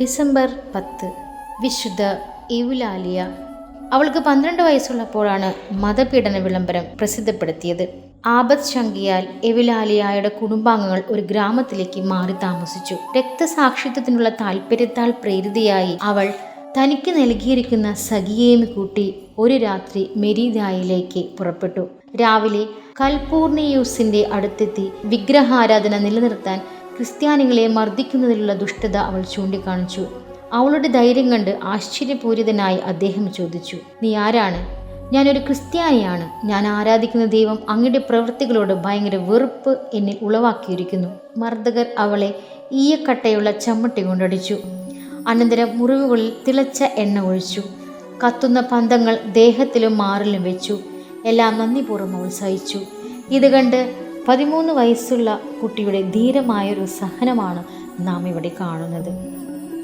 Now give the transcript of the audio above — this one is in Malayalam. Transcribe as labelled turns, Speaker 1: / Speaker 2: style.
Speaker 1: ഡിസംബർ 10 വിശുദ്ധ എവുലാലിയ. അവൾക്ക് 12 വയസ്സുള്ളപ്പോഴാണ് മതപീഡന വിളംബരം പ്രസിദ്ധപ്പെടുത്തിയത്. ആപത് ശങ്കയാൽ എവുലാലിയയുടെ കുടുംബാംഗങ്ങൾ ഒരു ഗ്രാമത്തിലേക്ക് മാറി താമസിച്ചു. രക്തസാക്ഷിത്വത്തിനുള്ള താല്പര്യത്താൽ പ്രേരിതയായി അവൾ തനിക്ക് നൽകിയിരിക്കുന്ന സഖിയേയും കൂട്ടി ഒരു രാത്രി മെരീദായിലേക്ക് പുറപ്പെട്ടു. രാവിലെ കൽപൂർണിയൂസിന്റെ അടുത്തെത്തി വിഗ്രഹാരാധന നിലനിർത്താൻ ക്രിസ്ത്യാനികളെ മർദ്ദിക്കുന്നതിലുള്ള ദുഷ്ടത അവൾ ചൂണ്ടിക്കാണിച്ചു. അവളുടെ ധൈര്യം കണ്ട് ആശ്ചര്യപൂരിതനായി അദ്ദേഹം ചോദിച്ചു, "നീ ആരാണ്?" "ഞാനൊരു ക്രിസ്ത്യാനിയാണ്. ഞാൻ ആരാധിക്കുന്ന ദൈവം അങ്ങയുടെ പ്രവൃത്തികളോട് ഭയങ്കര വെറുപ്പ് എന്നിൽ ഉളവാക്കിയിരിക്കുന്നു." മർദ്ദകർ അവളെ ഈയക്കട്ടയുള്ള ചമ്മട്ടി കൊണ്ടടിച്ചു. അനന്തരം മുറിവുകളിൽ തിളച്ച എണ്ണ ഒഴിച്ചു. കത്തുന്ന പന്തങ്ങൾ ദേഹത്തിലും മാറിലും വെച്ചു. എല്ലാം നന്ദിപൂർവ്വം അവൾ സഹിച്ചു. ഇത് കണ്ട് 13 വയസ്സുള്ള കുട്ടിയുടെ ധീരമായൊരു സഹനമാണ് നാം ഇവിടെ കാണുന്നത്.